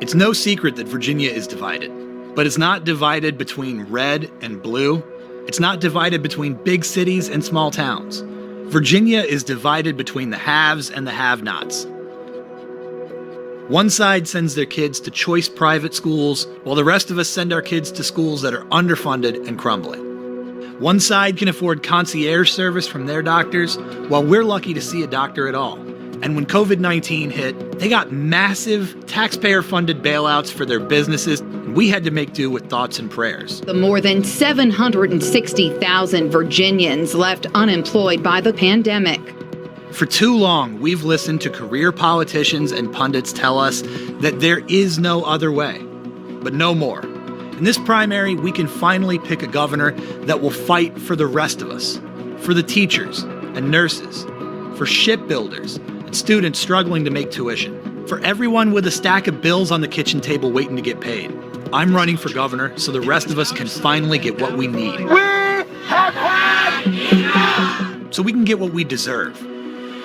It's no secret that Virginia is divided, but it's not divided between red and blue. It's not divided between big cities and small towns. Virginia is divided between the haves and the have-nots. One side sends their kids to choice private schools, while the rest of us send our kids to schools that are underfunded and crumbling. One side can afford concierge service from their doctors, while we're lucky to see a doctor at all. And when COVID-19 hit, they got massive taxpayer-funded bailouts for their businesses, and we had to make do with thoughts and prayers. The more than 760,000 Virginians left unemployed by the pandemic. For too long, we've listened to career politicians and pundits tell us that there is no other way, but no more. In this primary, we can finally pick a governor that will fight for the rest of us, for the teachers and nurses, for shipbuilders, students struggling to make tuition, for everyone with a stack of bills on the kitchen table waiting to get paid. I'm running for governor so the rest of us can finally get what we need. We have had enough! So we can get what we deserve.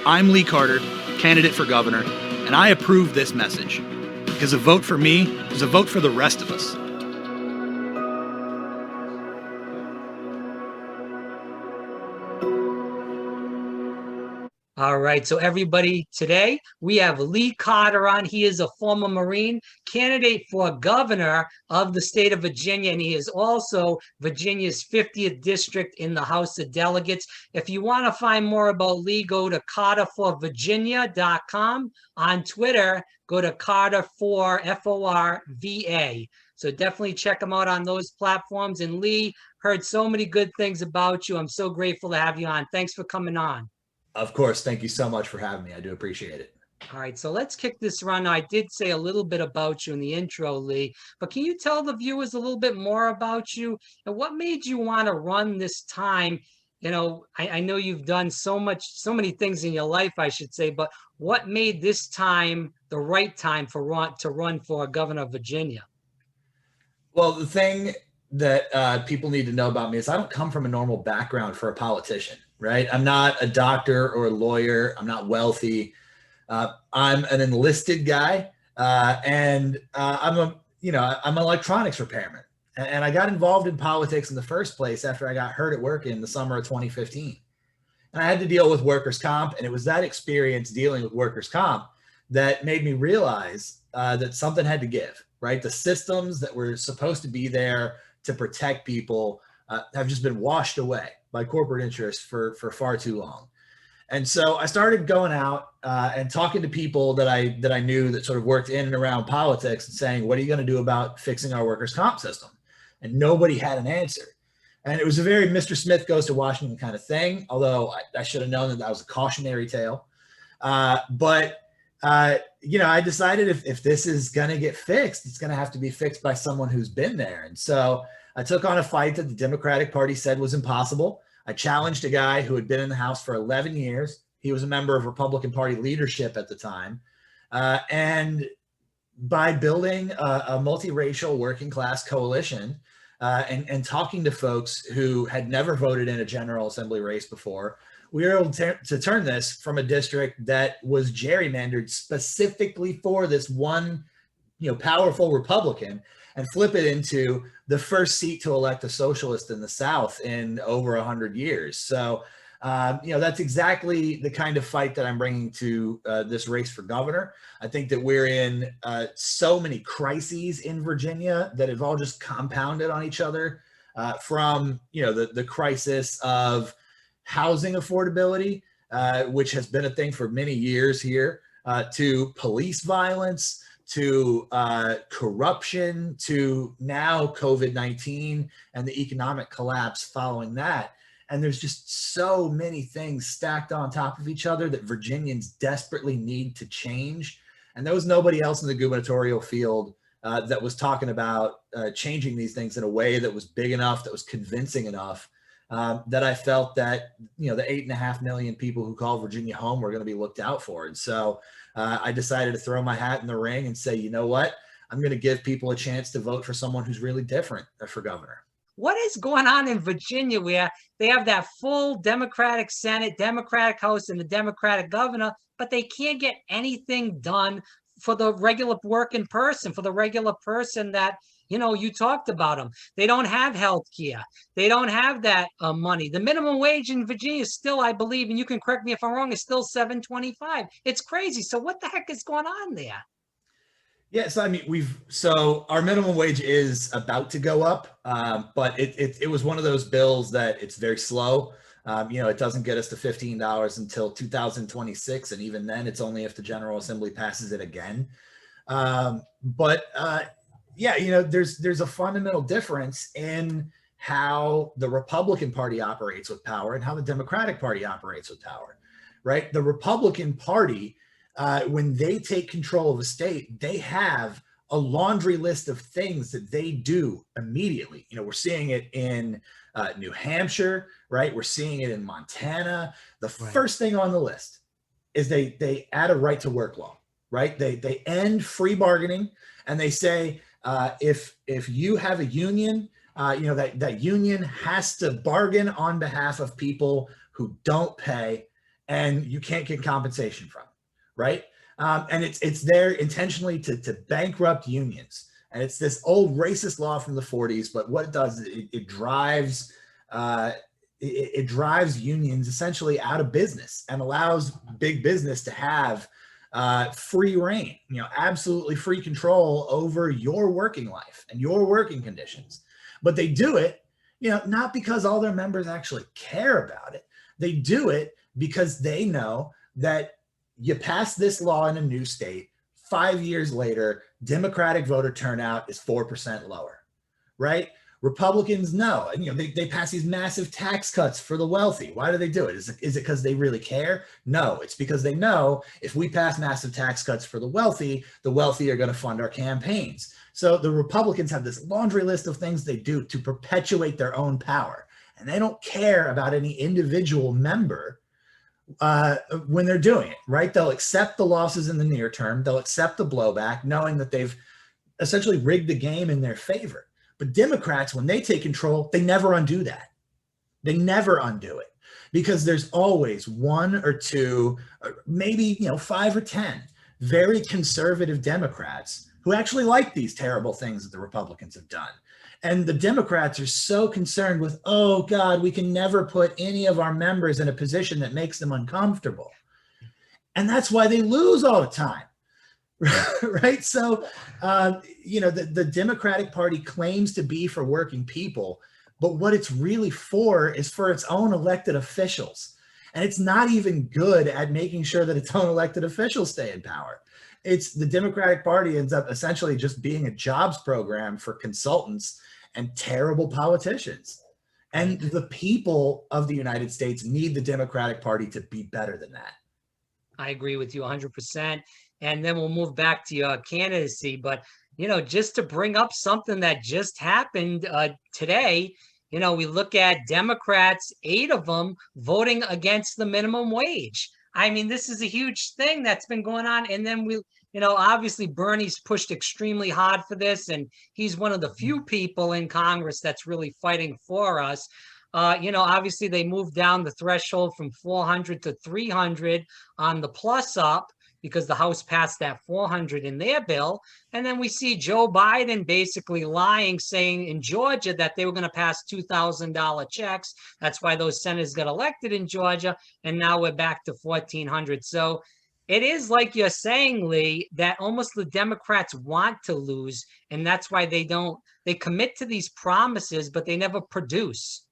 I'm Lee Carter, candidate for governor, and I approve this message. Because a vote for me is a vote for the rest of us. All right, so everybody, today we have Lee Carter on. He is a former Marine, candidate for governor of the state of Virginia, and he is also Virginia's 50th district in the House of Delegates. If you want to find more about Lee, go to carterforvirginia.com. On Twitter, go to Carter4, F-O-R-V-A. So definitely check him out on those platforms. And Lee, heard so many good things about you. I'm so grateful to have you on. Thanks for coming on. Of course. Thank you so much for having me. I do appreciate it. All right, so let's kick this around. Now, I did say a little bit about you in the intro, Lee, but can you tell the viewers a little bit more about you and what made you want to run this time? You know, I know you've done so many things in your life, I should say, but what made this time the right time to run for governor of Virginia? Well, the thing that people need to know about me is I don't come from a normal background for a politician. Right? I'm not a doctor or a lawyer. I'm not wealthy. I'm an enlisted guy, and I'm an electronics repairman. And I got involved in politics in the first place after I got hurt at work in the summer of 2015. And I had to deal with workers' comp, and it was that experience dealing with workers' comp that made me realize that something had to give. Right? The systems that were supposed to be there to protect people have just been washed away by corporate interests for far too long. And so I started going out and talking to people that I knew that sort of worked in and around politics and saying, what are you going to do about fixing our workers' comp system? And nobody had an answer. And it was a very Mr. Smith goes to Washington kind of thing, although I should have known that was a cautionary tale. But I decided if this is going to get fixed, it's going to have to be fixed by someone who's been there. And so I took on a fight that the Democratic Party said was impossible. I challenged a guy who had been in the House for 11 years. He was a member of Republican Party leadership at the time. And by building a multiracial working class coalition and talking to folks who had never voted in a General Assembly race before, we were able to turn this from a district that was gerrymandered specifically for this one, powerful Republican and flip it into the first seat to elect a socialist in the South in over 100 years. So, that's exactly the kind of fight that I'm bringing to this race for governor. I think that we're in so many crises in Virginia that have all just compounded on each other from, the crisis of housing affordability, which has been a thing for many years here, to police violence, to corruption, to now COVID-19 and the economic collapse following that. And there's just so many things stacked on top of each other that Virginians desperately need to change. And there was nobody else in the gubernatorial field that was talking about changing these things in a way that was big enough, that was convincing enough, that I felt that, the 8.5 million people who call Virginia home were going to be looked out for. And so I decided to throw my hat in the ring and say, you know what, I'm going to give people a chance to vote for someone who's really different for governor. What is going on in Virginia where they have that full Democratic Senate, Democratic House, and the Democratic governor, but they can't get anything done for the regular working person, for the regular person that, you talked about them. They don't have health care. They don't have that money. The minimum wage in Virginia is still, I believe, and you can correct me if I'm wrong, is still $7.25. It's crazy. So what the heck is going on there? Yeah, so I mean, so our minimum wage is about to go up, but it was one of those bills that it's very slow. It doesn't get us to $15 until 2026, and even then, it's only if the General Assembly passes it again. There's a fundamental difference in how the Republican Party operates with power and how the Democratic Party operates with power, right? The Republican Party, when they take control of a state, they have a laundry list of things that they do immediately. We're seeing it in New Hampshire, right? We're seeing it in Montana. The first thing on the list is they add a right to work law, right? They end free bargaining, and they say if you have a union, that union has to bargain on behalf of people who don't pay, and you can't get compensation from, right? And it's there intentionally to bankrupt unions. And it's this old racist law from the 40s, but what it does is it drives unions essentially out of business and allows big business to have free reign, absolutely free control over your working life and your working conditions. But they do it, not because all their members actually care about it. They do it because they know that you pass this law in a new state, 5 years later, Democratic voter turnout is 4% lower, right? Republicans know, and they pass these massive tax cuts for the wealthy. Why do they do it? Is it because they really care? No, it's because they know if we pass massive tax cuts for the wealthy are going to fund our campaigns. So the Republicans have this laundry list of things they do to perpetuate their own power, and they don't care about any individual member when they're doing it, right? They'll accept the losses in the near term. They'll accept the blowback, knowing that they've essentially rigged the game in their favor. But Democrats, when they take control, they never undo that. They never undo it, because there's always one or two, or maybe 5 or 10 very conservative Democrats who actually like these terrible things that the Republicans have done. And the Democrats are so concerned with, oh God, we can never put any of our members in a position that makes them uncomfortable. And that's why they lose all the time. Right? So, the Democratic Party claims to be for working people, but what it's really for is for its own elected officials. And it's not even good at making sure that its own elected officials stay in power. It's the Democratic Party ends up essentially just being a jobs program for consultants and terrible politicians. And the people of the United States need the Democratic Party to be better than that. I agree with you 100%. And then we'll move back to your candidacy. But, just to bring up something that just happened today, we look at Democrats, 8 of them voting against the minimum wage. I mean, this is a huge thing that's been going on. And then obviously Bernie's pushed extremely hard for this, and he's one of the few people in Congress that's really fighting for us. Obviously they moved down the threshold from 400 to 300 on the plus up, because the House passed that 400 in their bill. And then we see Joe Biden basically lying, saying in Georgia that they were going to pass $2,000 checks. That's why those senators got elected in Georgia. And now we're back to 1,400. So it is like you're saying, Lee, that almost the Democrats want to lose. And that's why they commit to these promises, but they never produce.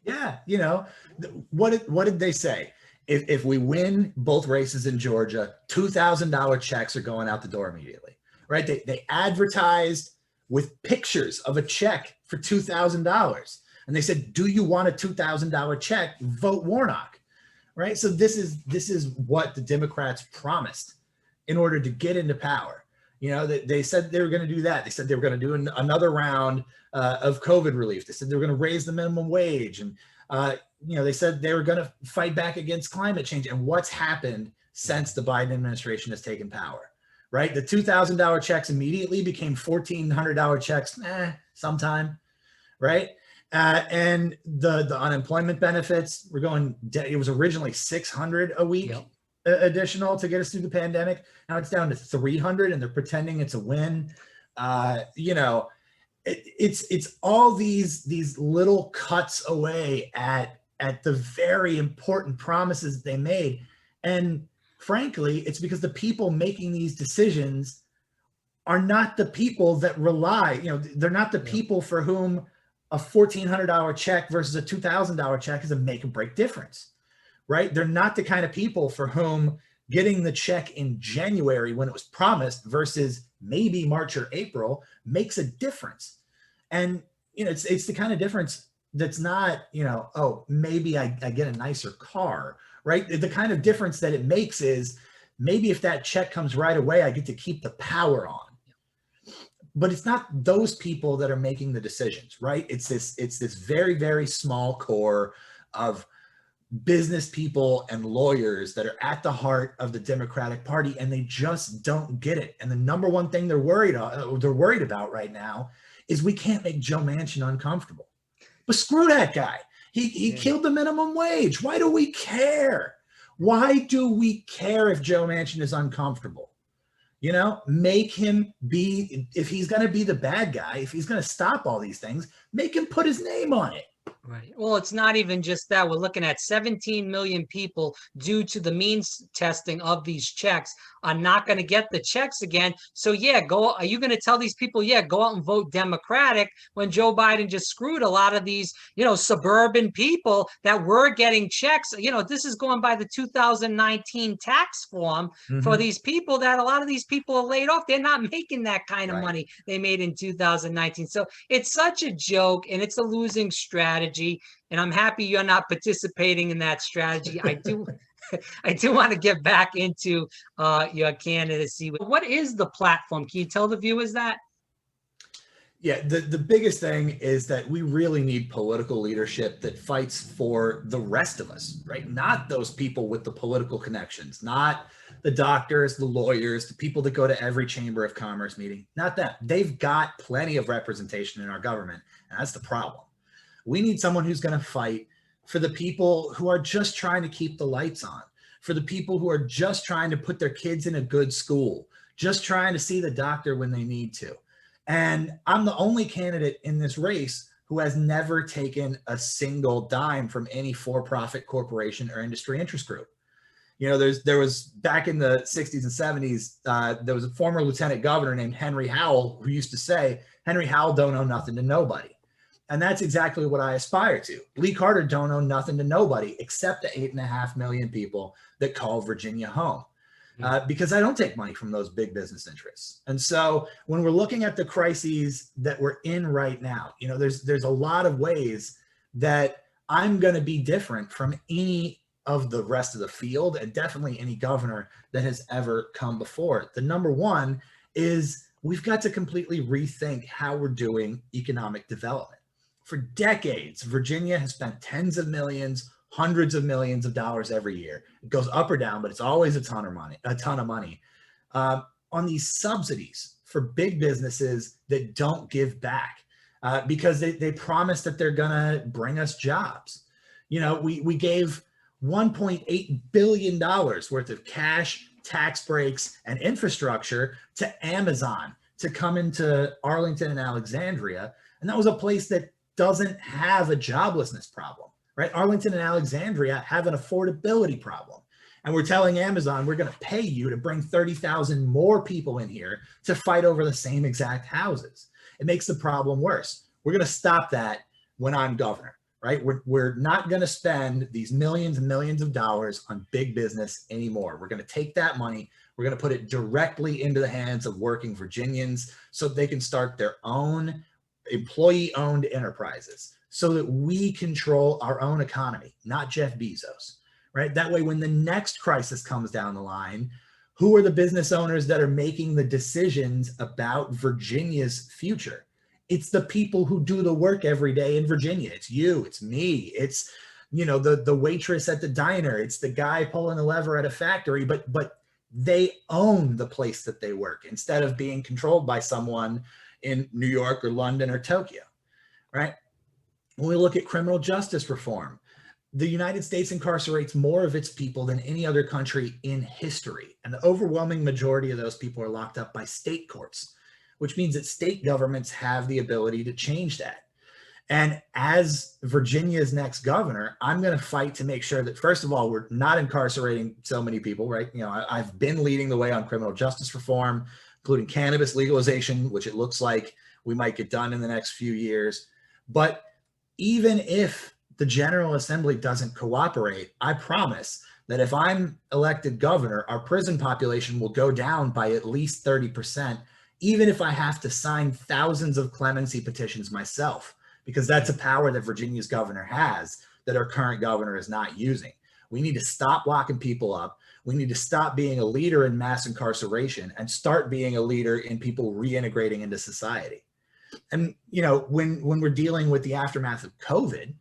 Yeah. What did they say? If we win both races in Georgia, $2,000 checks are going out the door immediately, right? They advertised with pictures of a check for $2,000. And they said, do you want a $2,000 check? Vote Warnock, right? So this is what the Democrats promised in order to get into power. They said they were going to do that. They said they were going to do another round of COVID relief. They said they were going to raise the minimum wage. And they said they were going to fight back against climate change. And what's happened since the Biden administration has taken power, right? The $2,000 checks immediately became $1,400 checks sometime, right? And the unemployment benefits were it was originally $600 a week. Yep. additional to get us through the pandemic. Now it's down to 300 and they're pretending it's a win. You know, it's all these little cuts away at the very important promises they made. And frankly, it's because the people making these decisions are not the people that rely, you know, they're not the people for whom a $1,400 check versus a $2,000 check is a make or break difference, right? They're not the kind of people for whom getting the check in January when it was promised versus maybe March or April makes a difference. And, you know, it's the kind of difference that's not, you know, oh, maybe I get a nicer car, right? The kind of difference that it makes is maybe if that check comes right away, I get to keep the power on. But it's not those people that are making the decisions, right? It's this very, very small core of business people and lawyers that are at the heart of the Democratic Party, and they just don't get it. And the number one thing they're worried about right now is we can't make Joe Manchin uncomfortable. But screw that guy. He killed the minimum wage. Why do we care? Why do we care if Joe Manchin is uncomfortable? You know, make him be, if he's going to be the bad guy, if he's going to stop all these things, make him put his name on it. Right. Well, it's not even just that. We're looking at 17 million people due to the means testing of these checks are not going to get the checks again. So yeah, are you going to tell these people, yeah, go out and vote Democratic when Joe Biden just screwed a lot of these, you know, suburban people that were getting checks? You know, this is going by the 2019 tax form for these people that a lot of these people are laid off. They're not making that kind of money they made in 2019. So it's such a joke and it's a losing strategy. And I'm happy you're not participating in that strategy. I do want to get back into your candidacy. What is the platform? Can you tell the viewers that? Yeah, the biggest thing is that we really need political leadership that fights for the rest of us, right? Not those people with the political connections, not the doctors, the lawyers, the people that go to every Chamber of Commerce meeting, not that. They've got plenty of representation in our government, and that's the problem. We need someone who's going to fight for the people who are just trying to keep the lights on, for the people who are just trying to put their kids in a good school, just trying to see the doctor when they need to. And I'm the only candidate in this race who has never taken a single dime from any for-profit corporation or industry interest group. You know, there was back in the 60s and 70s, there was a former lieutenant governor named Henry Howell who used to say, Henry Howell don't owe nothing to nobody. And that's exactly what I aspire to. Lee Carter don't owe nothing to nobody except the 8.5 million people that call Virginia home. Because I don't take money from those big business interests. And so when we're looking at the crises that we're in right now, you know, there's a lot of ways that I'm going to be different from any of the rest of the field, and definitely any governor that has ever come before. The number one is we've got to completely rethink how we're doing economic development. For decades, Virginia has spent tens of millions, hundreds of millions of dollars every year. It goes up or down, but it's always a ton of money on these subsidies for big businesses that don't give back because they promise that they're gonna bring us jobs. You know, we gave $1.8 billion worth of cash, tax breaks, and infrastructure to Amazon to come into Arlington and Alexandria. And that was a place that doesn't have a joblessness problem, right? Arlington and Alexandria have an affordability problem. And we're telling Amazon, we're going to pay you to bring 30,000 more people in here to fight over the same exact houses. It makes the problem worse. We're going to stop that when I'm governor, right? We're not going to spend these millions and millions of dollars on big business anymore. We're going to take that money, we're going to put it directly into the hands of working Virginians so they can start their own employee-owned enterprises so that we control our own economy, not Jeff Bezos, right? That way, when the next crisis comes down the line, who are the business owners that are making the decisions about Virginia's future? It's the people who do the work every day in Virginia. It's you, it's me, it's, you know, the waitress at the diner, it's the guy pulling the lever at a factory, but they own the place that they work instead of being controlled by someone in New York or London or Tokyo, right? When we look at criminal justice reform, the United States incarcerates more of its people than any other country in history. And the overwhelming majority of those people are locked up by state courts, which means that state governments have the ability to change that. And as Virginia's next governor, I'm going to fight to make sure that, first of all, we're not incarcerating so many people, right? You know, I've been leading the way on criminal justice reform, including cannabis legalization, which it looks like we might get done in the next few years. But even if the General Assembly doesn't cooperate, I promise that if I'm elected governor, our prison population will go down by at least 30%, even if I have to sign thousands of clemency petitions myself, because that's a power that Virginia's governor has that our current governor is not using. We need to stop locking people up. We need to stop being a leader in mass incarceration and start being a leader in people reintegrating into society. And, you know, when we're dealing with the aftermath of COVID,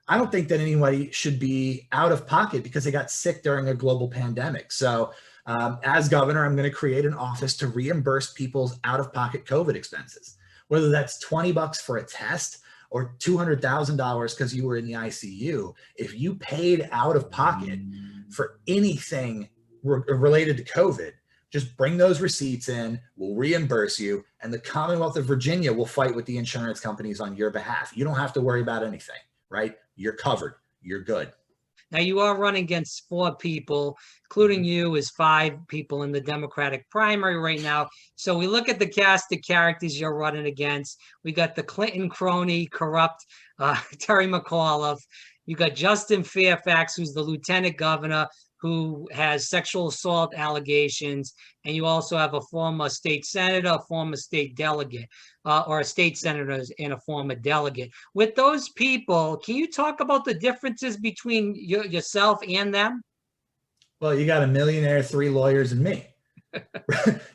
I don't think that anybody should be out of pocket because they got sick during a global pandemic. So as governor, I'm going to create an office to reimburse people's out-of-pocket COVID expenses, whether that's $20 for a test or $200,000 because you were in the ICU. If you paid out of pocket for anything related to COVID, just bring those receipts in, we'll reimburse you, and the Commonwealth of Virginia will fight with the insurance companies on your behalf. You don't have to worry about anything, right? You're covered. You're good. Now, you are running against 4 people, including you, as 5 people in the Democratic primary right now. So we look at the cast of characters you're running against. We got the Clinton crony, corrupt Terry McAuliffe. You got Justin Fairfax, who's the lieutenant governor, who has sexual assault allegations. And you also have a former state senator, a former state delegate, or a state senator and a former delegate. With those people, can you talk about the differences between yourself and them? Well, you got a millionaire, 3 lawyers, and me.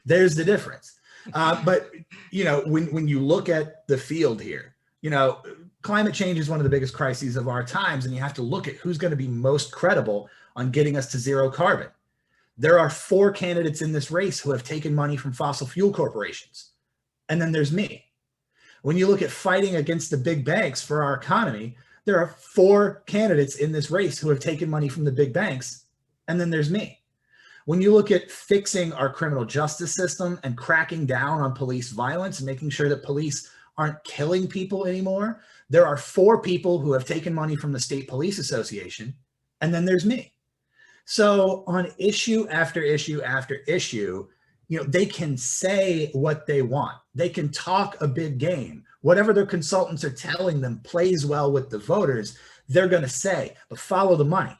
There's the difference. But, you know, when you look at the field here, you know, climate change is one of the biggest crises of our times, and you have to look at who's going to be most credible on getting us to zero carbon. There are 4 candidates in this race who have taken money from fossil fuel corporations. And then there's me. When you look at fighting against the big banks for our economy, there are 4 candidates in this race who have taken money from the big banks. And then there's me. When you look at fixing our criminal justice system and cracking down on police violence and making sure that police aren't killing people anymore, there are 4 people who have taken money from the State Police Association. And then there's me. So on issue after issue after issue, you know, they can say what they want. They can talk a big game. Whatever their consultants are telling them plays well with the voters, they're going to say, but follow the money.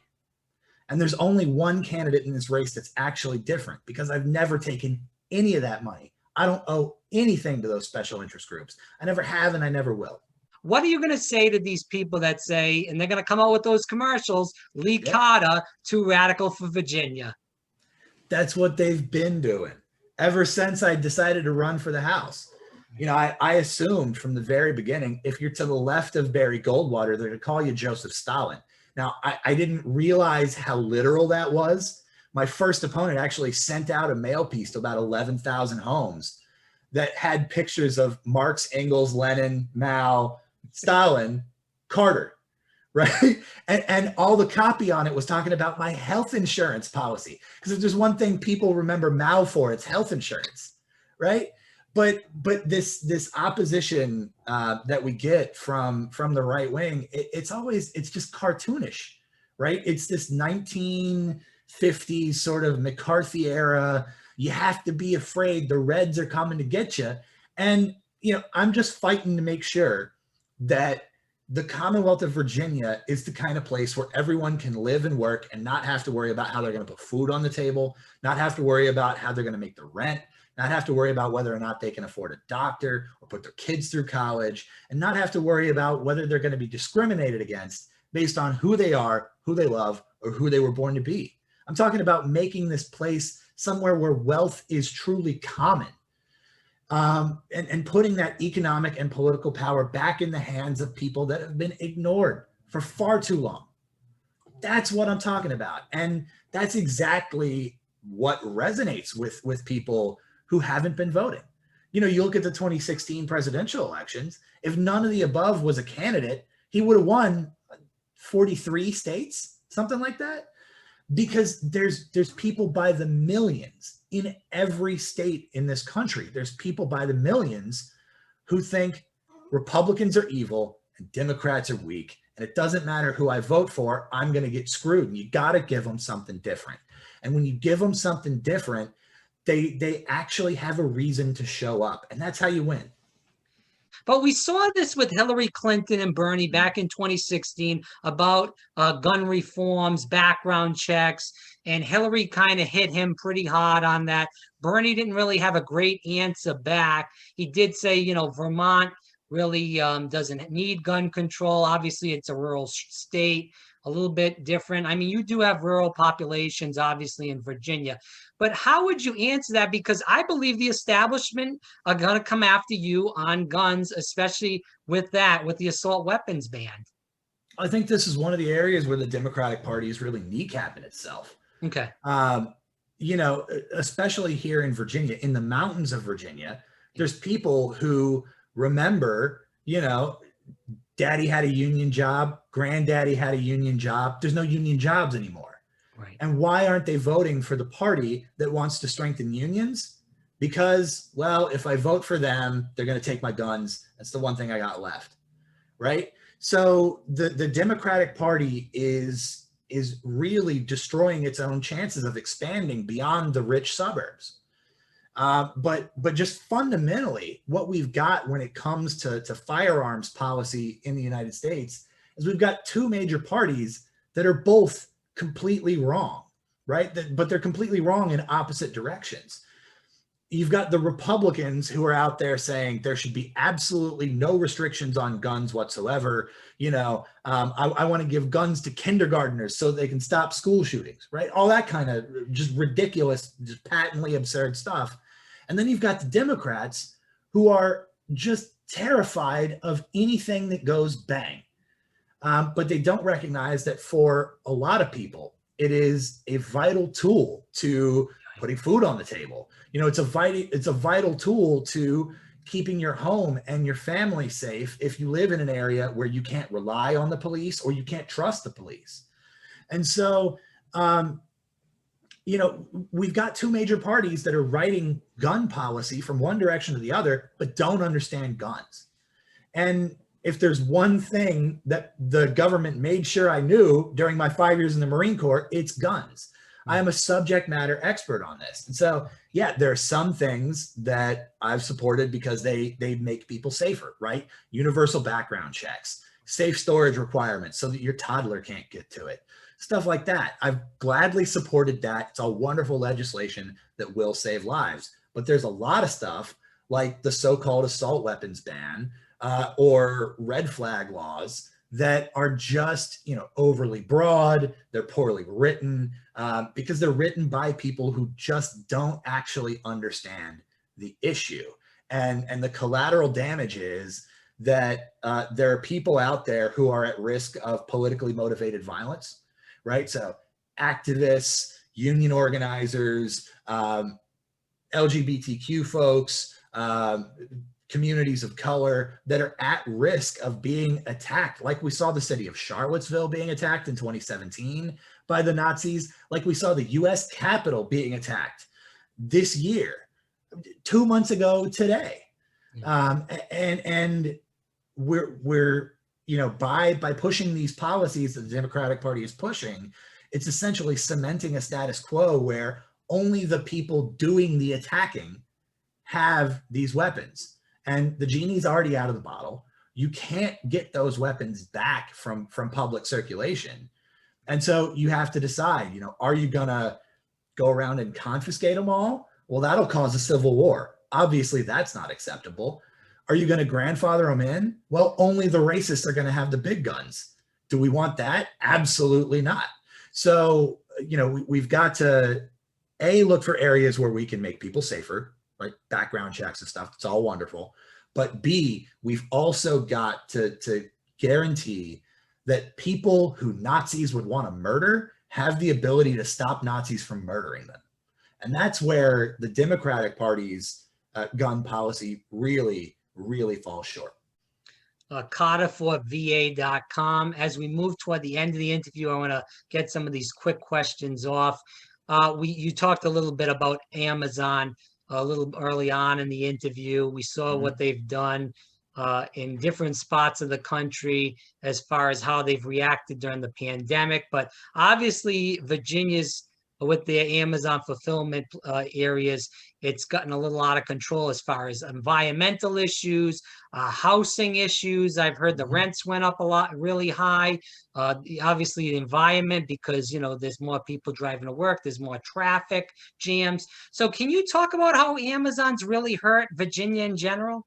And there's only one candidate in this race that's actually different, because I've never taken any of that money. I don't owe anything to those special interest groups. I never have, and I never will. What are you going to say to these people that say, and they're going to come out with those commercials, Lee Carter, too radical for Virginia? That's what they've been doing ever since I decided to run for the House. You know, I assumed from the very beginning, if you're to the left of Barry Goldwater, they're going to call you Joseph Stalin. Now, I didn't realize how literal that was. My first opponent actually sent out a mail piece to about 11,000 homes that had pictures of Marx, Engels, Lenin, Mao, Stalin, Carter, right? And all the copy on it was talking about my health insurance policy. Because if there's one thing people remember Mao for, it's health insurance, right? But this opposition that we get from the right wing, it's just cartoonish, right? It's this 1950s sort of McCarthy era. You have to be afraid the Reds are coming to get you. And, you know, I'm just fighting to make sure that the Commonwealth of Virginia is the kind of place where everyone can live and work and not have to worry about how they're going to put food on the table, not have to worry about how they're going to make the rent, not have to worry about whether or not they can afford a doctor or put their kids through college, and not have to worry about whether they're going to be discriminated against based on who they are, who they love, or who they were born to be. I'm talking about making this place somewhere where wealth is truly common, and putting that economic and political power back in the hands of people that have been ignored for far too long. That's what I'm talking about. And that's exactly what resonates with people who haven't been voting. You know, you look at the 2016 presidential elections, if none of the above was a candidate, he would have won 43 states, something like that, because there's people by the millions in every state in this country. There's people by the millions who think Republicans are evil and Democrats are weak, and it doesn't matter who I vote for, I'm going to get screwed. And you got to give them something different. And when you give them something different, they actually have a reason to show up, and that's how you win. But we saw this with Hillary Clinton and Bernie back in 2016 about gun reforms, background checks, and Hillary kind of hit him pretty hard on that. Bernie didn't really have a great answer back. He did say, you know, Vermont really doesn't need gun control. Obviously, it's a rural state, a little bit different. I mean, you do have rural populations, obviously, in Virginia. But how would you answer that? Because I believe the establishment are going to come after you on guns, especially with the assault weapons ban. I think this is one of the areas where the Democratic Party is really kneecapping itself. Okay. You know, especially here in Virginia, in the mountains of Virginia, there's people who remember, you know, daddy had a union job, granddaddy had a union job. There's no union jobs anymore. Right. And why aren't they voting for the party that wants to strengthen unions? Because, well, if I vote for them, they're going to take my guns. That's the one thing I got left, right? So the Democratic Party is really destroying its own chances of expanding beyond the rich suburbs. But just fundamentally, what we've got when it comes to firearms policy in the United States is we've got two major parties that are both completely wrong, right? But they're completely wrong in opposite directions. You've got the Republicans who are out there saying there should be absolutely no restrictions on guns whatsoever. You know, I want to give guns to kindergartners so they can stop school shootings, right? All that kind of just ridiculous, just patently absurd stuff. And then you've got the Democrats who are just terrified of anything that goes bang. But they don't recognize that for a lot of people, it is a vital tool to putting food on the table. You know, it's a vital tool to keeping your home and your family safe if you live in an area where you can't rely on the police or you can't trust the police. And so, you know, we've got two major parties that are writing gun policy from one direction to the other, but don't understand guns. And if there's one thing that the government made sure I knew during my 5 years in the Marine Corps, it's guns. I am a subject matter expert on this. And so, yeah, there are some things that I've supported because they make people safer, right? Universal background checks, safe storage requirements so that your toddler can't get to it, stuff like that. I've gladly supported that. It's all wonderful legislation that will save lives. But there's a lot of stuff like the so-called assault weapons ban, or red flag laws that are just, you know, overly broad. They're poorly written because they're written by people who just don't actually understand the issue. And the collateral damage is that there are people out there who are at risk of politically motivated violence, right? So activists, union organizers, LGBTQ folks, communities of color that are at risk of being attacked, like we saw the city of Charlottesville being attacked in 2017 by the Nazis, like we saw the US Capitol being attacked this year, 2 months ago today. And we're you know, by pushing these policies that the Democratic Party is pushing, it's essentially cementing a status quo where only the people doing the attacking have these weapons. And the genie's already out of the bottle. You can't get those weapons back from public circulation. And so you have to decide, you know, are you gonna go around and confiscate them all? Well, that'll cause a civil war. Obviously, that's not acceptable. Are you gonna grandfather them in? Well, only the racists are gonna have the big guns. Do we want that? Absolutely not. So, you know, we've got to, A, look for areas where we can make people safer, right? Background checks and stuff. It's all wonderful. But B, we've also got to guarantee that people who Nazis would want to murder have the ability to stop Nazis from murdering them. And that's where the Democratic Party's gun policy really, really falls short. carterforva.com. As we move toward the end of the interview, I want to get some of these quick questions off. You talked a little bit about Amazon a little early on in the interview. We saw what they've done in different spots of the country as far as how they've reacted during the pandemic. But obviously, Virginia's with their Amazon fulfillment areas, it's gotten a little out of control as far as environmental issues, housing issues. I've heard the rents went up a lot, really high. Obviously, the environment, because, you know, there's more people driving to work, there's more traffic jams. So can you talk about how Amazon's really hurt Virginia in general?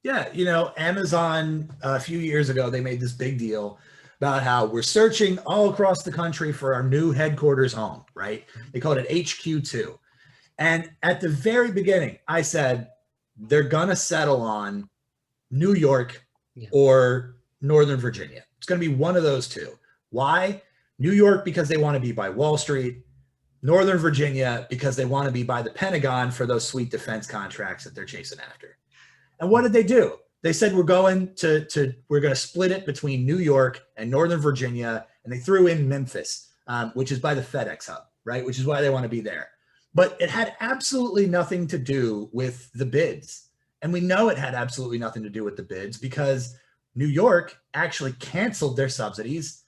Yeah, you know, Amazon a few years ago, they made this big deal about how we're searching all across the country for our new headquarters home, right? They called it HQ2. And at the very beginning, I said, they're going to settle on New York or Northern Virginia. It's going to be one of those two. Why? New York, because they want to be by Wall Street. Northern Virginia, because they want to be by the Pentagon for those sweet defense contracts that they're chasing after. And what did they do? They said, we're going to split it between New York and Northern Virginia. And they threw in Memphis, which is by the FedEx hub, right? Which is why they want to be there. But it had absolutely nothing to do with the bids. And we know it had absolutely nothing to do with the bids because New York actually canceled their subsidies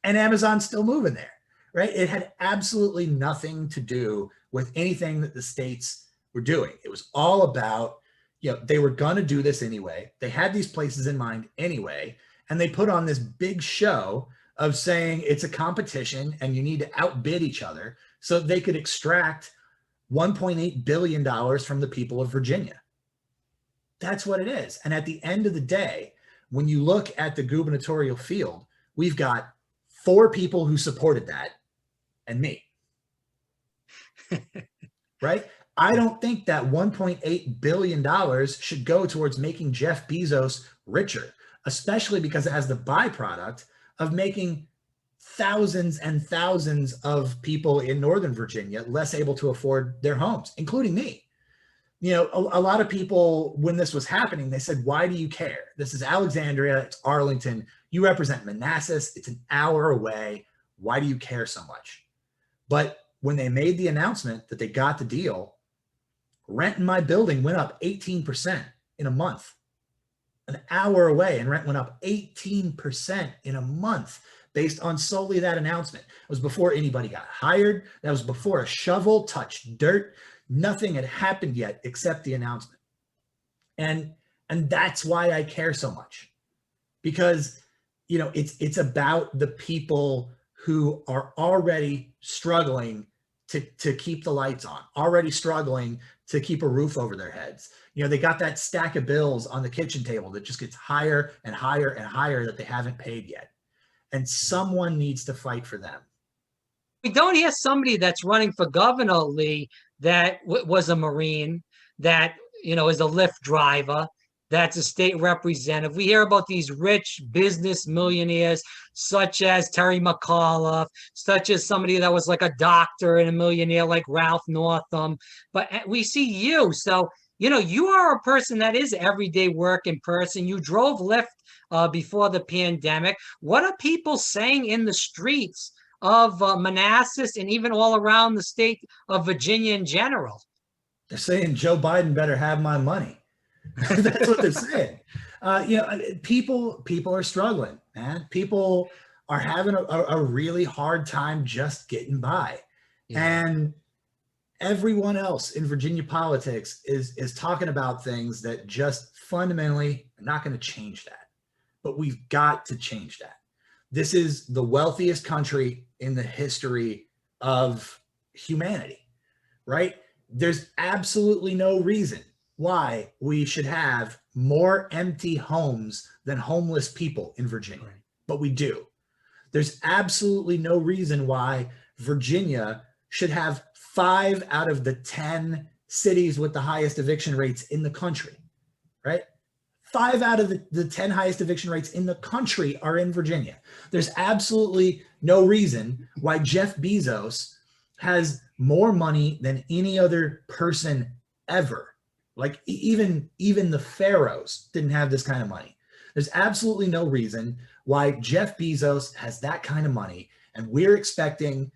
and Amazon's still moving there, right? It had absolutely nothing to do with anything that the states were doing. It was all about, you know, they were going to do this anyway. They had these places in mind anyway. And they put on this big show of saying it's a competition and you need to outbid each other so they could extract $1.8 billion from the people of Virginia. That's what it is. And at the end of the day, when you look at the gubernatorial field, we've got 4 people who supported that and me. Right? I don't think that $1.8 billion should go towards making Jeff Bezos richer, especially because it has the byproduct of making thousands and thousands of people in Northern Virginia less able to afford their homes, including me. You know, a lot of people, when this was happening, they said, why do you care? This is Alexandria, it's Arlington. You represent Manassas. It's an hour away. Why do you care so much? But when they made the announcement that they got the deal, rent in my building went up 18% in a month. An hour away, and rent went up 18% in a month based on solely that announcement. It was before anybody got hired. That was before a shovel touched dirt. Nothing had happened yet except the announcement. And that's why I care so much. Because, you know, it's about the people who are already struggling to keep the lights on, already struggling to keep a roof over their heads. You know, they got that stack of bills on the kitchen table that just gets higher and higher and higher that they haven't paid yet. And someone needs to fight for them. We don't hear somebody that's running for governor, Lee, that was a Marine, that, you know, is a Lyft driver, that's a state representative. We hear about these rich business millionaires, such as Terry McAuliffe, such as somebody that was like a doctor and a millionaire like Ralph Northam. But we see you. So, you know, you are a person that is everyday work in person. You drove Lyft before the pandemic. What are people saying in the streets of Manassas and even all around the state of Virginia in general? They're saying Joe Biden better have my money. That's what they're saying. You know, people are struggling, man. People are having a really hard time just getting by. Yeah. And everyone else in Virginia politics is talking about things that just fundamentally are not going to change that. But we've got to change that. This is the wealthiest country in the history of humanity, right? There's absolutely no reason why we should have more empty homes than homeless people in Virginia, but we do. There's absolutely no reason why Virginia should have 5 out of the 10 cities with the highest eviction rates in the country, right? 5 out of the 10 highest eviction rates in the country are in Virginia. There's absolutely no reason why Jeff Bezos has more money than any other person ever. Like even the pharaohs didn't have this kind of money. There's absolutely no reason why Jeff Bezos has that kind of money, and we're expecting,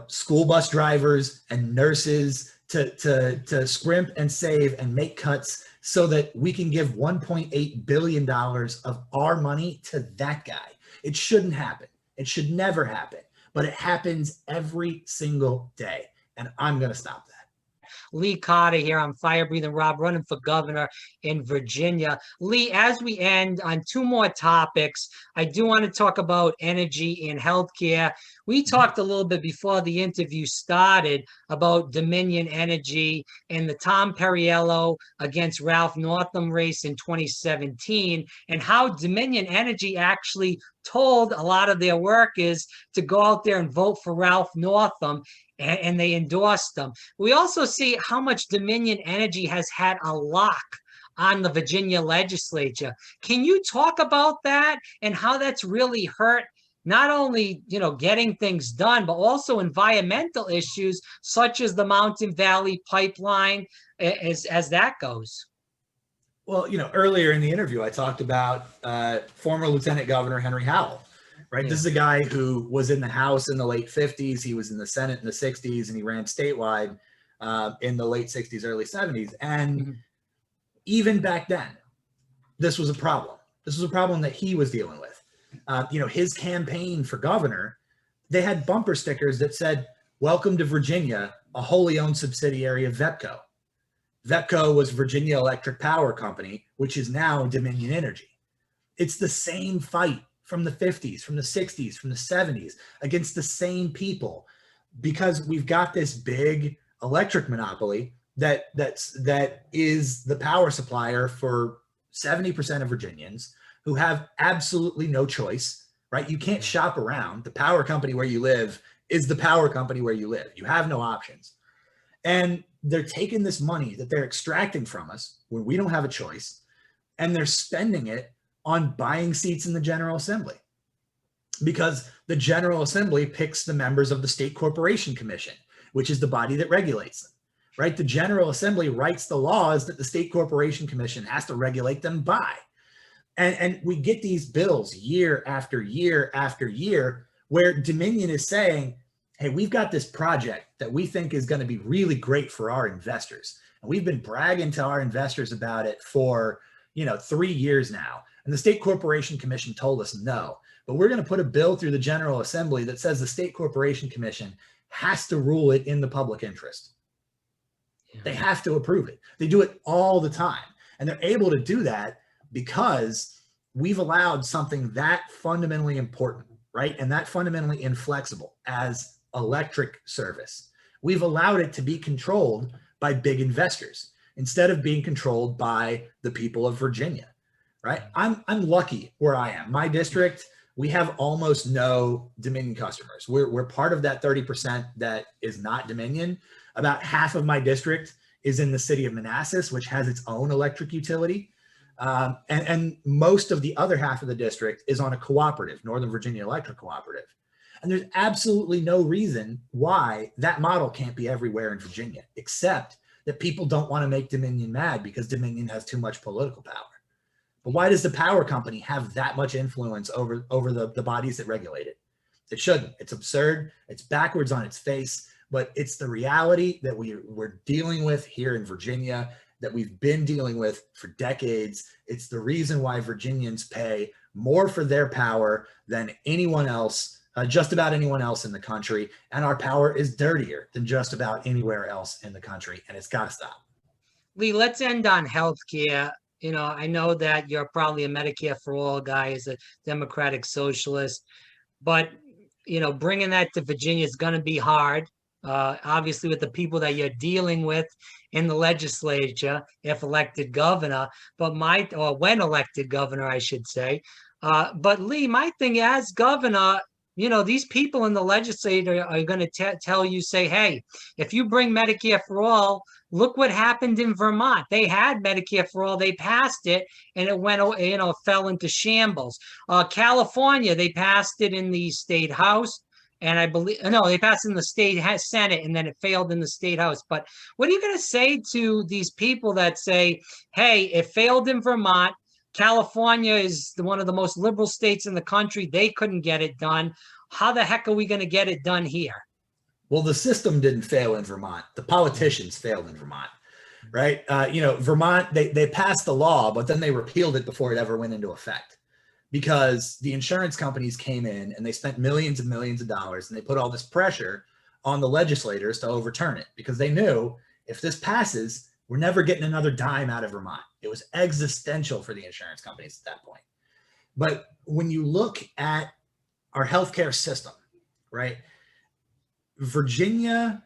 school bus drivers and nurses to scrimp and save and make cuts so that we can give $1.8 billion of our money to that guy. It shouldn't happen. It should never happen, but it happens every single day. And I'm going to stop that. Lee Carter here. I'm Fire Breathing Rob, running for governor in Virginia. Lee, as we end on two more topics, I do want to talk about energy and healthcare. We talked a little bit before the interview started about Dominion Energy and the Tom Perriello against Ralph Northam race in 2017, and how Dominion Energy actually told a lot of their workers to go out there and vote for Ralph Northam, and they endorsed them. We also see how much Dominion Energy has had a lock on the Virginia legislature. Can you talk about that and how that's really hurt not only, getting things done, but also environmental issues such as the Mountain Valley Pipeline as that goes? Well, earlier in the interview, I talked about former Lieutenant Governor Henry Howell, right? Yeah. This is a guy who was in the House in the late 50s. He was in the Senate in the 60s, and he ran statewide in the late 60s, early 70s. And even back then, this was a problem. This was a problem that he was dealing with. His campaign for governor, they had bumper stickers that said, "Welcome to Virginia, a wholly owned subsidiary of VEPCO." VEPCO was Virginia Electric Power Company, which is now Dominion Energy. It's the same fight from the 50s, from the 60s, from the 70s against the same people, because we've got this big electric monopoly that is the power supplier for 70% of Virginians who have absolutely no choice, right? You can't shop around. The power company where you live is the power company where you live. You have no options. And they're taking this money that they're extracting from us when we don't have a choice, and they're spending it on buying seats in the General Assembly, because the General Assembly picks the members of the State Corporation Commission, which is the body that regulates them, right? The General Assembly writes the laws that the State Corporation Commission has to regulate them by. And we get these bills year after year after year where Dominion is saying, hey, we've got this project that we think is going to be really great for our investors. And we've been bragging to our investors about it for, 3 years now. And the State Corporation Commission told us no, but we're going to put a bill through the General Assembly that says the State Corporation Commission has to rule it in the public interest. Yeah. They have to approve it. They do it all the time. And they're able to do that because we've allowed something that fundamentally important, right? And that fundamentally inflexible as electric service. We've allowed it to be controlled by big investors instead of being controlled by the people of Virginia, right? I'm lucky where I am. My district, we have almost no Dominion customers. We're part of that 30% that is not Dominion. About half of my district is in the city of Manassas, which has its own electric utility. And most of the other half of the district is on a cooperative, Northern Virginia Electric Cooperative. And there's absolutely no reason why that model can't be everywhere in Virginia, except that people don't want to make Dominion mad because Dominion has too much political power. But why does the power company have that much influence over the bodies that regulate it? It shouldn't. It's absurd. It's backwards on its face, but it's the reality that we're dealing with here in Virginia, that we've been dealing with for decades. It's the reason why Virginians pay more for their power than anyone else, just about anyone else in the country. And our power is dirtier than just about anywhere else in the country. And it's got to stop. Lee, let's end on healthcare. I know that you're probably a Medicare for All guy as a Democratic Socialist, but, bringing that to Virginia is going to be hard. Obviously, with the people that you're dealing with in the legislature, if elected governor, when elected governor, I should say. But Lee, my thing as governor, these people in the legislature are going to tell you, say, hey, if you bring Medicare for all, look what happened in Vermont. They had Medicare for all, they passed it, and it went, fell into shambles. California, they passed it in the state house. And I believe, no, they passed in the state Senate, and then it failed in the state house. But what are you going to say to these people that say, hey, it failed in Vermont, California is one of the most liberal states in the country. They couldn't get it done. How the heck are we going to get it done here? Well, the system didn't fail in Vermont. The politicians failed in Vermont, right? Vermont, they passed the law, but then they repealed it before it ever went into effect because the insurance companies came in and they spent millions and millions of dollars and they put all this pressure on the legislators to overturn it because they knew if this passes, we're never getting another dime out of Vermont. It was existential for the insurance companies at that point. But when you look at our healthcare system, right? Virginia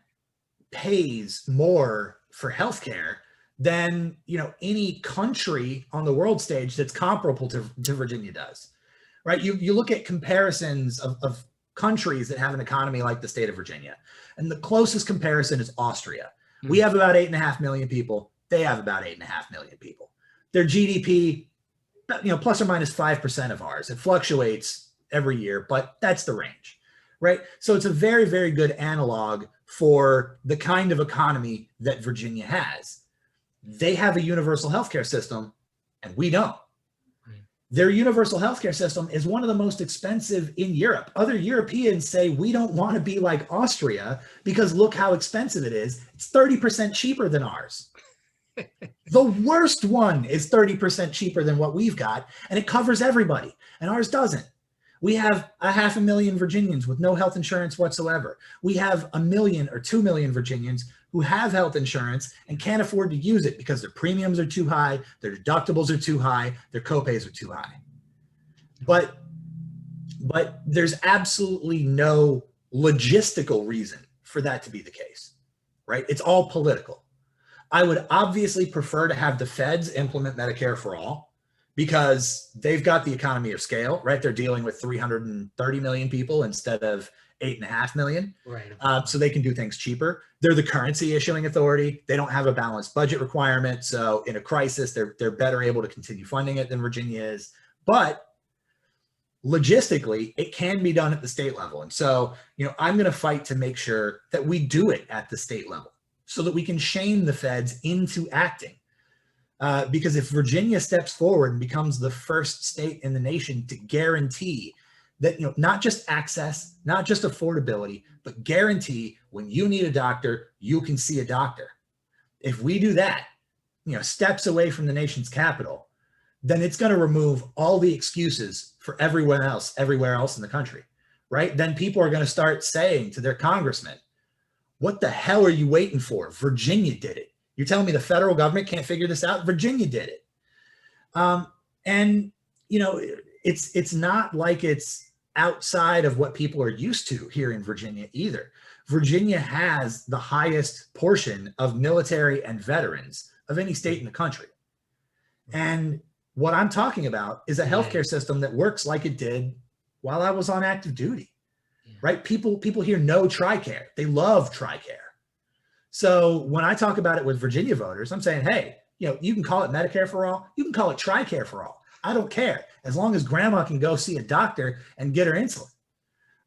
pays more for healthcare than any country on the world stage that's comparable to Virginia does, right? You look at comparisons of countries that have an economy like the state of Virginia, and the closest comparison is Austria. We have about 8.5 million people. They have about 8.5 million people. Their GDP, plus or minus 5% of ours. It fluctuates every year, but that's the range, right? So it's a very, very good analog for the kind of economy that Virginia has. They have a universal healthcare system, and we don't. Their universal healthcare system is one of the most expensive in Europe. Other Europeans say we don't want to be like Austria because look how expensive it is. It's 30% cheaper than ours. The worst one is 30% cheaper than what we've got, and it covers everybody, and ours doesn't. We have 500,000 Virginians with no health insurance whatsoever. We have 1 million or 2 million Virginians who have health insurance and can't afford to use it because their premiums are too high, their deductibles are too high, their copays are too high. But there's absolutely no logistical reason for that to be the case, right? It's all political. I would obviously prefer to have the feds implement Medicare for all because they've got the economy of scale, right? They're dealing with 330 million people instead of 8.5 million. Right. So they can do things cheaper. They're the currency issuing authority. They don't have a balanced budget requirement. So in a crisis, they're better able to continue funding it than Virginia is. But logistically, it can be done at the state level. And so, I'm going to fight to make sure that we do it at the state level so that we can shame the feds into acting. Because if Virginia steps forward and becomes the first state in the nation to guarantee that, not just access, not just affordability, but guarantee when you need a doctor, you can see a doctor. If we do that, steps away from the nation's capital, then it's going to remove all the excuses for everywhere else in the country, right? Then people are going to start saying to their congressmen, what the hell are you waiting for? Virginia did it. You're telling me the federal government can't figure this out? Virginia did it. It's not like it's outside of what people are used to here in Virginia either. Virginia has the highest portion of military and veterans of any state in the country. And what I'm talking about is a healthcare system that works like it did while I was on active duty, right? People here know TRICARE. They love TRICARE. So when I talk about it with Virginia voters, I'm saying, hey, you can call it Medicare for all. You can call it TRICARE for all. I don't care as long as grandma can go see a doctor and get her insulin,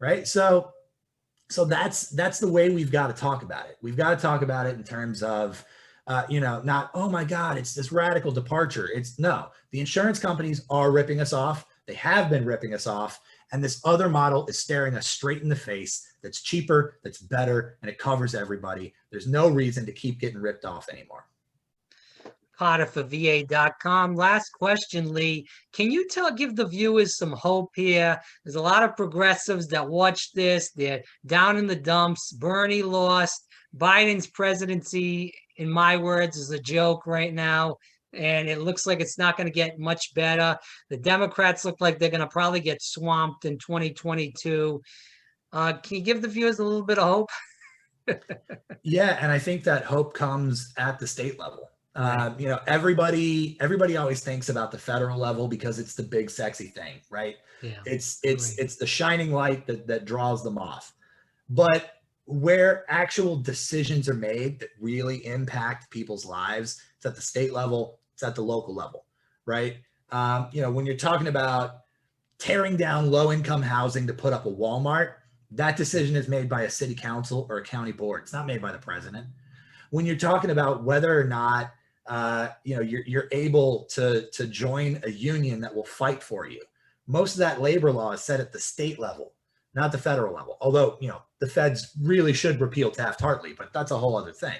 right? So that's the way we've got to talk about it. We've got to talk about it in terms of, not, oh my God, it's this radical departure. It's no, the insurance companies are ripping us off. They have been ripping us off. And this other model is staring us straight in the face. That's cheaper, that's better, and it covers everybody. There's no reason to keep getting ripped off anymore. Carter for VA.com. Last question, Lee. Can you give the viewers some hope here? There's a lot of progressives that watch this. They're down in the dumps. Bernie lost. Biden's presidency, in my words, is a joke right now. And it looks like it's not going to get much better. The Democrats look like they're going to probably get swamped in 2022. Can you give the viewers a little bit of hope? Yeah, and I think that hope comes at the state level. Everybody always thinks about the federal level because it's the big sexy thing, right? Yeah, it's the shining light that draws them off. But where actual decisions are made that really impact people's lives, it's at the state level, it's at the local level, right? When you're talking about tearing down low-income housing to put up a Walmart, that decision is made by a city council or a county board. It's not made by the president. When you're talking about whether or not you're able to join a union that will fight for you. Most of that labor law is set at the state level, not the federal level. Although, the feds really should repeal Taft-Hartley, but that's a whole other thing.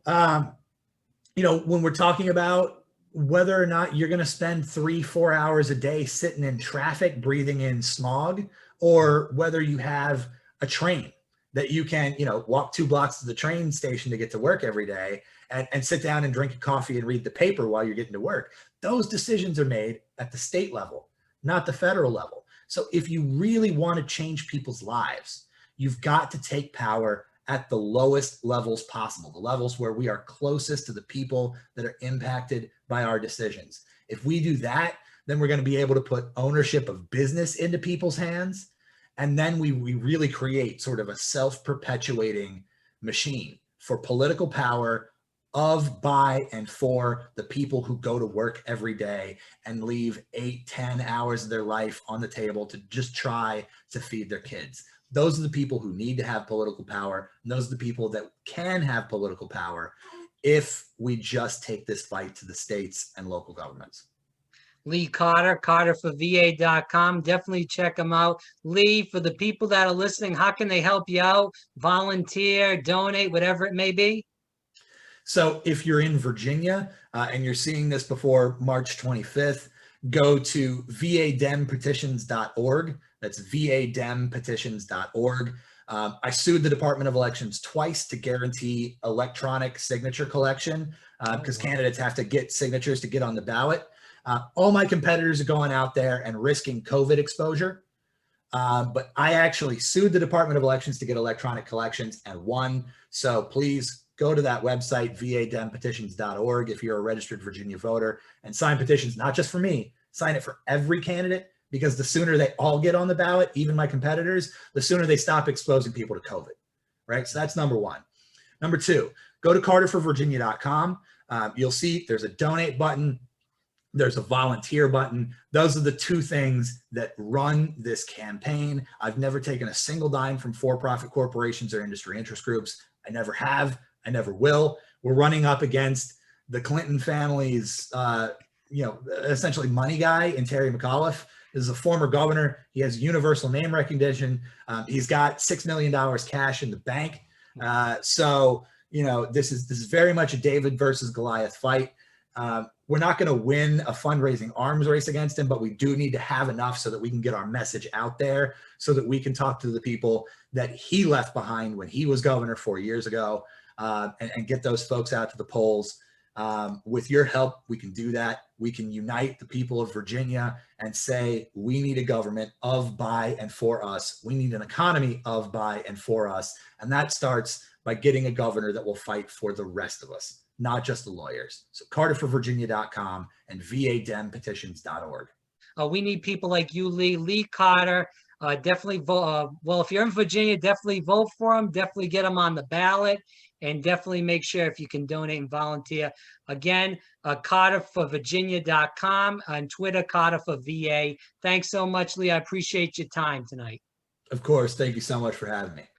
When we're talking about whether or not you're going to spend 3-4 hours a day sitting in traffic, breathing in smog, or whether you have a train that you can, walk 2 blocks to the train station to get to work every day and sit down and drink a coffee and read the paper while you're getting to work. Those decisions are made at the state level, not the federal level. So if you really want to change people's lives, you've got to take power at the lowest levels possible, the levels where we are closest to the people that are impacted by our decisions. If we do that, then we're going to be able to put ownership of business into people's hands. And then we really create sort of a self-perpetuating machine for political power of, by, and for the people who go to work every day and leave 8-10 hours of their life on the table to just try to feed their kids. Those are the people who need to have political power. And those are the people that can have political power if we just take this fight to the states and local governments. Lee Carter, carterforva.com. Definitely check him out. Lee, for the people that are listening, how can they help you out? Volunteer, donate, whatever it may be? So if you're in Virginia and you're seeing this before March 25th, go to vadempetitions.org. That's vadempetitions.org. I sued the Department of Elections twice to guarantee electronic signature collection because candidates have to get signatures to get on the ballot. All my competitors are going out there and risking COVID exposure. But I actually sued the Department of Elections to get electronic collections and won. So please go to that website, vadempetitions.org, if you're a registered Virginia voter, and sign petitions, not just for me, sign it for every candidate, because the sooner they all get on the ballot, even my competitors, the sooner they stop exposing people to COVID, right? So that's number one. Number two, go to carterforvirginia.com. You'll see there's a donate button. There's a volunteer button. Those are the two things that run this campaign. I've never taken a single dime from for-profit corporations or industry interest groups. I never have. I never will. We're running up against the Clinton family's, essentially money guy in Terry McAuliffe. This is a former governor. He has universal name recognition. He's got $6 million cash in the bank. So this is very much a David versus Goliath fight. We're not going to win a fundraising arms race against him, but we do need to have enough so that we can get our message out there, so that we can talk to the people that he left behind when he was governor 4 years ago, and get those folks out to the polls. With your help, we can do that. We can unite the people of Virginia and say, we need a government of, by, and for us. We need an economy of, by, and for us. And that starts by getting a governor that will fight for the rest of us, not just the lawyers. So carterforvirginia.com and vadempetitions.org. We need people like you, Lee. Lee Carter, definitely vote. Well, if you're in Virginia, definitely vote for him. Definitely get him on the ballot. And definitely make sure if you can donate and volunteer. Again, carterforvirginia.com, on Twitter, carterforva. Thanks so much, Lee. I appreciate your time tonight. Of course. Thank you so much for having me.